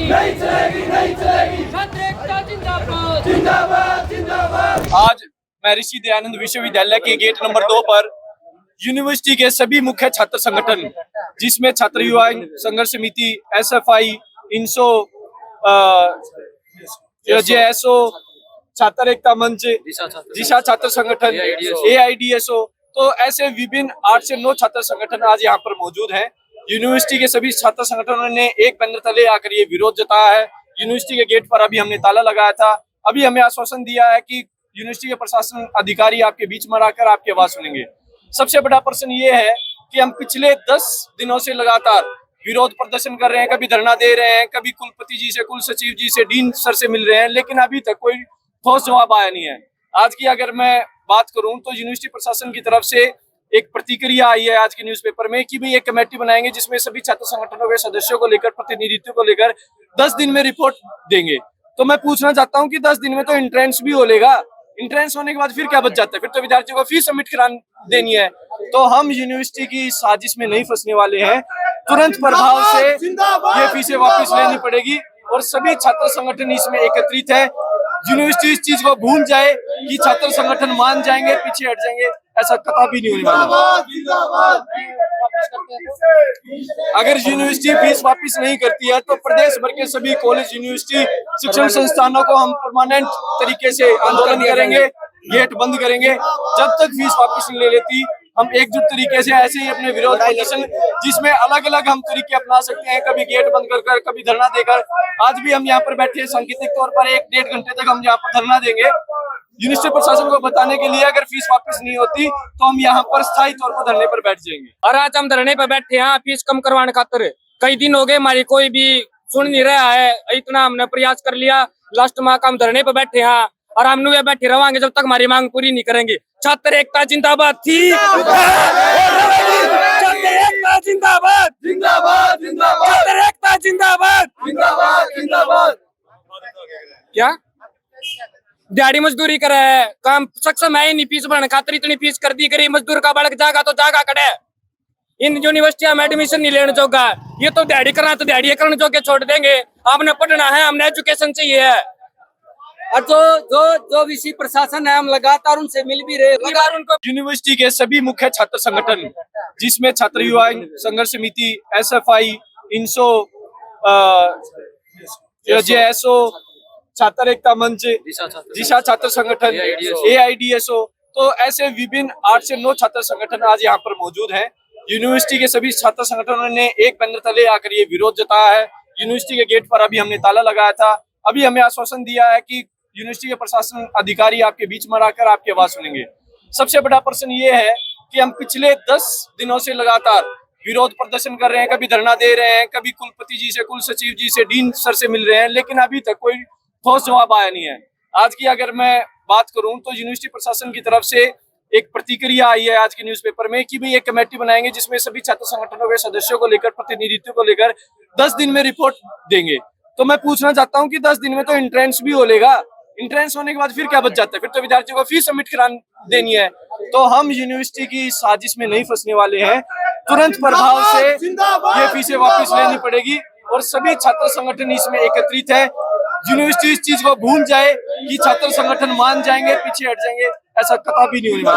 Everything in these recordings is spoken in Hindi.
नहीं चलेगी, नहीं चलेगी। छात्र एकता जिंदाबाद, जिंदाबाद, जिंदाबाद। आज मैं ऋषि दयानंद विश्वविद्यालय के गेट नंबर 2 पर यूनिवर्सिटी के सभी मुख्य छात्र संगठन, जिसमें छात्र युवा संघर्ष समिति, SFI, INSO, JSO, छात्र एकता मंच, दिशा छात्र संगठन, AIDSO, तो ऐसे विभिन्न 8 से 9 छात्र संगठन आज यहाँ पर मौजूद हैं। यूनिवर्सिटी के सभी छात्र संगठनों ने एक बैनर तले आकर ये विरोध जताया है। यूनिवर्सिटी के गेट पर अभी हमने ताला लगाया था। अभी हमें आश्वासन दिया है कि यूनिवर्सिटी के प्रशासन अधिकारी आपके बीच में आकर आपकी आवाज सुनेंगे। सबसे बड़ा प्रश्न ये है कि हम पिछले 10 दिनों से लगातार विरोध प्रदर्शन कर रहे हैं, कभी धरना दे रहे हैं, कभी कुलपति जी से, कुल सचिव जी से, डीन सर से मिल रहे हैं, लेकिन अभी तक कोई ठोस जवाब आया नहीं है। आज की अगर मैं बात करूं तो यूनिवर्सिटी प्रशासन की तरफ से एक प्रतिक्रिया आई है आज के न्यूज़पेपर में कि भाई एक कमेटी बनाएंगे जिसमें सभी छात्र संगठनों के सदस्यों को लेकर, प्रतिनिधित्व को लेकर 10 दिन में रिपोर्ट देंगे। तो मैं पूछना चाहता हूं कि 10 दिन में तो एंट्रेंस भी हो लेगा, एंट्रेंस होने के बाद फिर क्या बच जाता है? फिर तो विद्यार्थियों को फीस सबमिट करा देनी है। तो हम यूनिवर्सिटी की साजिश में नहीं फंसने वाले हैं। तुरंत प्रभाव से ये फीसें वापस लेनी पड़ेगी और सभी छात्र संगठन इसमें एकत्रित है। यूनिवर्सिटी इस चीज को भूल जाए कि छात्र संगठन मान जाएंगे, पीछे हट जाएंगे, ऐसा कतई नहीं होने वाला। अगर यूनिवर्सिटी फीस वापस नहीं करती है तो प्रदेश भर के सभी कॉलेज, यूनिवर्सिटी, शिक्षण संस्थानों को हम परमानेंट तरीके से आंदोलन करेंगे, गेट बंद करेंगे जब तक फीस वापस नहीं ले लेती। हम एकजुट तरीके से ऐसे ही अपने विरोध प्रदर्शन, जिसमें अलग अलग हम तरीके अपना सकते हैं, कभी गेट बंद कर कर, कभी धरना देकर। आज भी हम यहाँ पर बैठे सांकेतिक तौर पर 1-1.5 घंटे तक हम यहाँ पर धरना देंगे यूनिवर्सिटी प्रशासन को बताने के लिए अगर फीस वापस नहीं होती तो हम यहाँ पर स्थायी तौर पर धरने पर बैठ जाएंगे। और आज हम धरने पर बैठे हैं फीस कम करवाने खातिर। कई दिन हो गए हमारी कोई भी सुन नहीं रहा है। इतना हमने प्रयास कर लिया, लास्ट में हम धरने पर बैठे हैं और हम लोग बैठे रहेंगे जब तक हमारी मांग पूरी नहीं करेंगे। छात्र एकता जिंदाबाद थी, छात्र एकता जिंदाबाद, जिंदाबाद, जिंदाबाद, छात्र एकता जिंदाबाद, जिंदाबाद, जिंदाबाद। क्या दिहाड़ी मजदूरी करे है, काम सक्षम है नहीं, फीस भरने खातिर इतनी फीस कर दी। गरीब मजदूर का बालक जागा तो जागा कड़े। इन यूनिवर्सिटियों में एडमिशन नहीं लेने जोगा, ये तो दिहाड़ी करना तो दिहाड़ी करने जोगे छोड़ देंगे। आपने पढ़ना है, हमने एजुकेशन चाहिए है। और जो विषय प्रशासन है हम लगातार उनसे मिल भी रहे, लगातार उनको। यूनिवर्सिटी के सभी मुख्य छात्र संगठन, जिसमें छात्र युवा संघर्ष समिति, SFI, INSO, JSO, छात्र एकता मंच, दिशा छात्र संगठन, AIDSO, तो ऐसे विभिन्न 8 से 9 छात्र संगठन आज यहाँ पर मौजूद हैं। यूनिवर्सिटी के सभी छात्र संगठनों ने एक बैनर तले आकर ये विरोध जताया है। यूनिवर्सिटी के गेट पर अभी हमने ताला लगाया था। अभी हमें आश्वासन दिया है कि यूनिवर्सिटी के प्रशासन अधिकारी आपके बीच में आकर आपकी आवाज सुनेंगे। सबसे बड़ा प्रश्न ये है कि हम पिछले 10 दिनों से लगातार विरोध प्रदर्शन कर रहे हैं, कभी धरना दे रहे हैं, कभी कुलपति जी से, कुल सचिव जी से, डीन सर से मिल रहे हैं, लेकिन अभी तक कोई ठोस जवाब आया नहीं है। आज की अगर मैं बात करूं तो यूनिवर्सिटी प्रशासन की तरफ से एक प्रतिक्रिया आई है आज के न्यूज़पेपर में कि भाई एक कमेटी बनाएंगे जिसमें सभी छात्र संगठनों के सदस्यों को लेकर, प्रतिनिधित्व को लेकर 10 दिन में रिपोर्ट देंगे। तो मैं पूछना चाहता हूं कि 10 दिन में तो एंट्रेंस भी हो लेगा, एंट्रेंस होने के बाद फिर क्या बच जाता है? फिर तो विद्यार्थियों को फीस सबमिट करा देनी है। तो हम यूनिवर्सिटी की साजिश में नहीं फंसने वाले हैं। तुरंत प्रभाव से ये फीसें वापस लेनी पड़ेगी और सभी छात्र संगठन इसमें एकत्रित है। यूनिवर्सिटी इस चीज को भूल जाए कि छात्र संगठन मान जाएंगे, पीछे हट जाएंगे, ऐसा कतई नहीं होने वाला।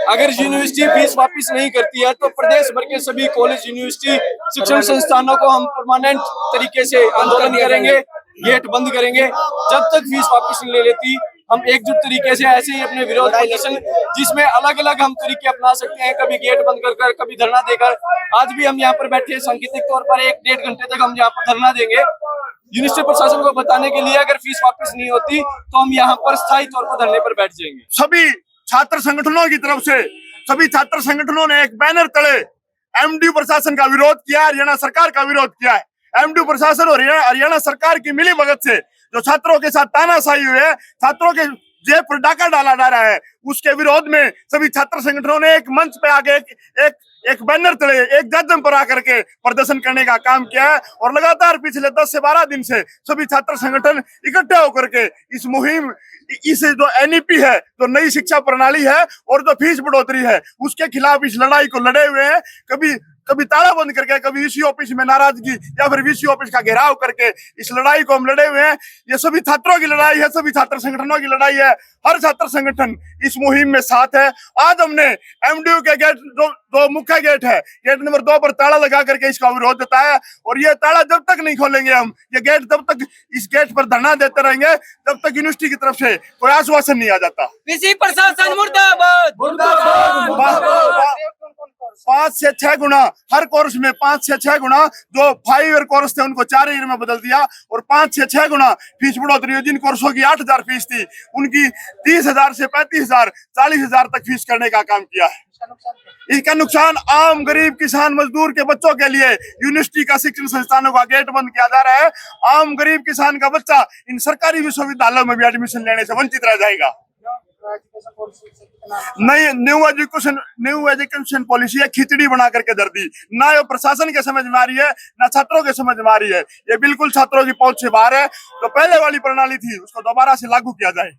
अगर यूनिवर्सिटी फीस वापस नहीं करती है तो प्रदेश भर के सभी कॉलेज, यूनिवर्सिटी, शिक्षण संस्थानों को हम परमानेंट तरीके से आंदोलन करेंगे, गेट बंद करेंगे जब तक फीस वापस नहीं ले लेती। हम एकजुट तरीके से ऐसे ही अपने विरोध प्रदर्शन, जिसमें अलग अलग हम तरीके अपना सकते हैं, कभी गेट बंद कर कर, कभी धरना देकर। आज भी हम यहाँ पर बैठे सांकेतिक तौर पर 1-1.5 घंटे तक हम यहाँ पर धरना देंगे यूनिवर्सिटी प्रशासन को बताने के लिए अगर फीस वापस नहीं होती तो हम यहाँ पर स्थायी तौर पर धरने पर बैठ जाएंगे। सभी छात्र संगठनों की तरफ से सभी छात्र संगठनों ने एक बैनर तले MDU प्रशासन का विरोध किया, हरियाणा सरकार का विरोध किया है। MDU प्रशासन और हरियाणा सरकार की मिली भगत से जो छात्रों के साथ तानाशाही हुई है, छात्रों के जेब पर डाका डाला जा रहा है, उसके विरोध में सभी छात्र संगठनों ने एक मंच पे आके एक एक बैनर तले एक जज्म पर आकर के प्रदर्शन करने का काम किया है और लगातार पिछले 10 से 12 दिन से सभी छात्र संगठन इकट्ठे होकर के इस मुहिम इस जो एनईपी है जो नई शिक्षा प्रणाली है और जो फीस बढ़ोतरी है उसके खिलाफ इस लड़ाई को लड़े हुए हैं। कभी ताला बंद करके, कभी वीसी ऑफिस में नाराजगी या फिर वीसी ऑफिस का घेराव करके इस लड़ाई को हम लड़े हुए हैं। ये सभी छात्रों की लड़ाई है, सभी छात्र संगठनों की लड़ाई है। हर छात्र संगठन इस मुहिम में साथ है। आज हमने एमडीयू के गेट जो मुख्य गेट है, गेट नंबर 2 पर ताला लगा करके इसका विरोध जताया और ये ताला जब तक नहीं खोलेंगे हम, ये गेट जब तक इस गेट पर धरना देते रहेंगे जब तक यूनिवर्सिटी की तरफ से कोई आश्वासन नहीं आ जाता। वीसी प्रशासन मुर्दाबाद। मुर्दाबाद। 5 से 6 गुना हर कोर्स में 5 से 6 गुना जो 5 ईयर कोर्स थे उनको 4 ईयर में बदल दिया और 5 से 6 गुना फीस बढ़ोतरी हुई। जिन कोर्सों की 8,000 फीस थी उनकी 30,000 से 35,000 40,000 तक फीस करने का काम किया है। इसका नुकसान आम गरीब किसान मजदूर के बच्चों के लिए यूनिवर्सिटी का शिक्षण संस्थानों का गेट बंद किया जा रहा है। आम गरीब किसान का बच्चा इन सरकारी विश्वविद्यालयों में भी एडमिशन लेने से वंचित रह जाएगा। नई न्यू एजुकेशन पॉलिसी है खिचड़ी बना करके दर दी, ना ये प्रशासन के समझ में आ रही है ना छात्रों के समझ में आ रही है। ये बिल्कुल छात्रों की पहुंच से बाहर है। तो पहले वाली प्रणाली थी उसको दोबारा से लागू किया जाए।